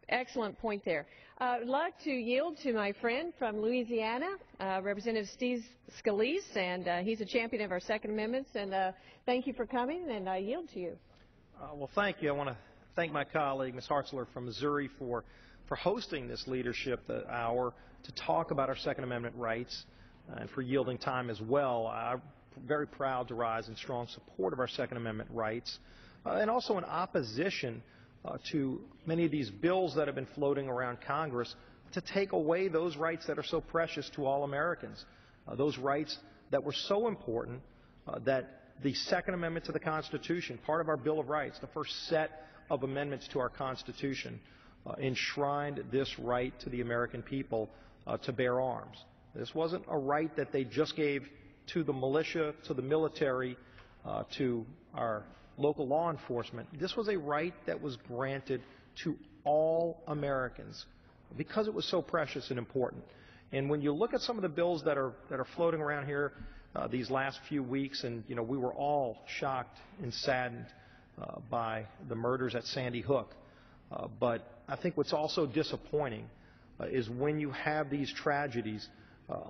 Excellent point there. I'd like to yield to my friend from Louisiana, Representative Steve Scalise, and he's a champion of our Second Amendments. And thank you for coming, and I yield to you. Well, thank you. I want to thank my colleague, Ms. Hartzler from Missouri, for hosting this leadership hour to talk about our Second Amendment rights and for yielding time as well. I'm very proud to rise in strong support of our Second Amendment rights and also in opposition to many of these bills that have been floating around Congress to take away those rights that are so precious to all Americans, those rights that were so important that the Second Amendment to the Constitution, part of our Bill of Rights, the first set of amendments to our Constitution, enshrined this right to the American people to bear arms. This wasn't a right that they just gave to the militia, to the military, to our local law enforcement. This was a right that was granted to all Americans because it was so precious and important. And when you look at some of the bills that are floating around here these last few weeks, and we were all shocked and saddened by the murders at Sandy Hook. But I think what's also disappointing is when you have these tragedies,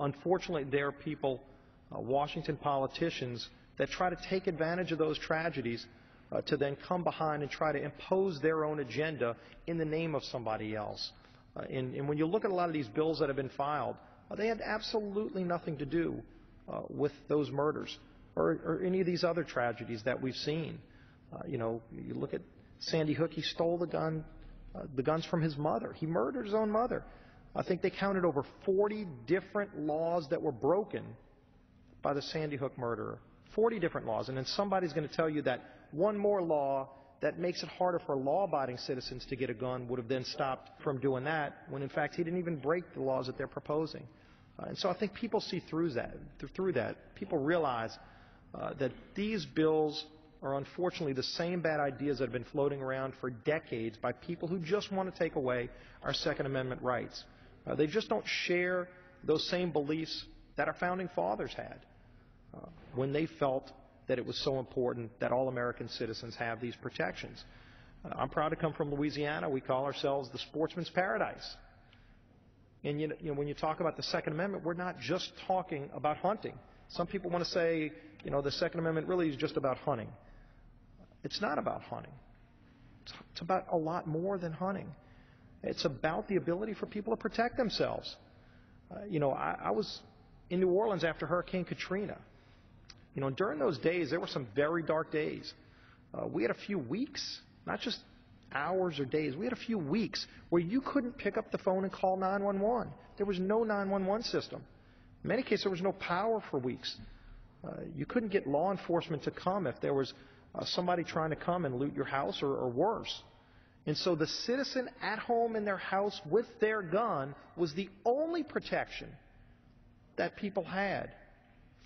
unfortunately there are people, Washington politicians, that try to take advantage of those tragedies to then come behind and try to impose their own agenda in the name of somebody else. And when you look at a lot of these bills that have been filed, they had absolutely nothing to do with those murders or any of these other tragedies that we've seen. You look at Sandy Hook, he stole the guns from his mother. He murdered his own mother. I think they counted over 40 different laws that were broken by the Sandy Hook murderer. 40 different laws. And then somebody's going to tell you that one more law that makes it harder for law-abiding citizens to get a gun would have then stopped from doing that, when in fact he didn't even break the laws that they're proposing. And so I think people see through that. People realize that these bills are unfortunately the same bad ideas that have been floating around for decades by people who just want to take away our Second Amendment rights. They just don't share those same beliefs that our founding fathers had when they felt that it was so important that all American citizens have these protections. I'm proud to come from Louisiana. We call ourselves the sportsman's paradise. And when you talk about the Second Amendment, we're not just talking about hunting. Some people want to say, the Second Amendment really is just about hunting. It's not about hunting. It's about a lot more than hunting. It's about the ability for people to protect themselves. I was in New Orleans after Hurricane Katrina. During those days, there were some very dark days. We had a few weeks, not just hours or days. We had a few weeks where you couldn't pick up the phone and call 911. There was no 911 system. In many cases, there was no power for weeks. You couldn't get law enforcement to come if there was somebody trying to come and loot your house or worse. And so the citizen at home in their house with their gun was the only protection that people had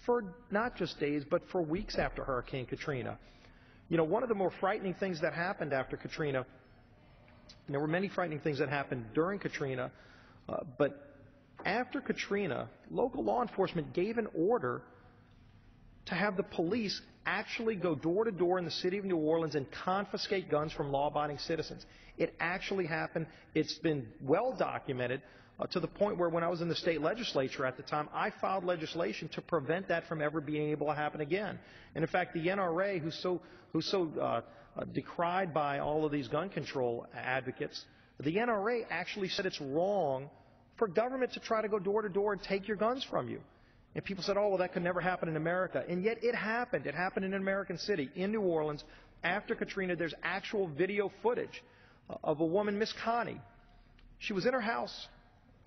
for not just days, but for weeks after Hurricane Katrina. One of the more frightening things that happened after Katrina, and there were many frightening things that happened during Katrina, but after Katrina, local law enforcement gave an order to have the police actually go door to door in the city of New Orleans and confiscate guns from law-abiding citizens. It actually happened. It's been well documented to the point where when I was in the state legislature at the time, I filed legislation to prevent that from ever being able to happen again. And in fact, the NRA, who's so decried by all of these gun control advocates, the NRA actually said it's wrong for government to try to go door to door and take your guns from you. And people said, oh, well, that could never happen in America. And yet it happened. It happened in an American city, in New Orleans. After Katrina, there's actual video footage of a woman, Miss Connie. She was in her house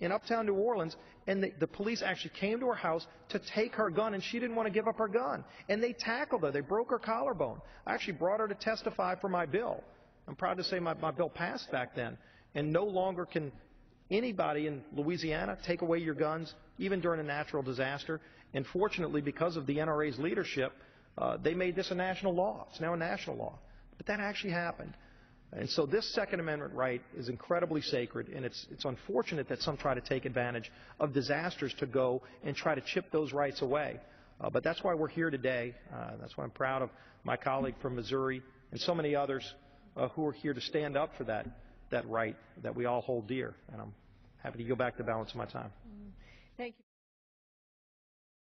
in uptown New Orleans, and the police actually came to her house to take her gun, and she didn't want to give up her gun. And they tackled her. They broke her collarbone. I actually brought her to testify for my bill. I'm proud to say my bill passed back then. And no longer can anybody in Louisiana take away your guns, even during a natural disaster. And fortunately, because of the NRA's leadership, they made this a national law. It's now a national law. But that actually happened. And so this Second Amendment right is incredibly sacred, and it's unfortunate that some try to take advantage of disasters to go and try to chip those rights away. But that's why we're here today. That's why I'm proud of my colleague from Missouri and so many others who are here to stand up for that. that right that we all hold dear. And I'm happy to go back to the balance of my time. Thank you.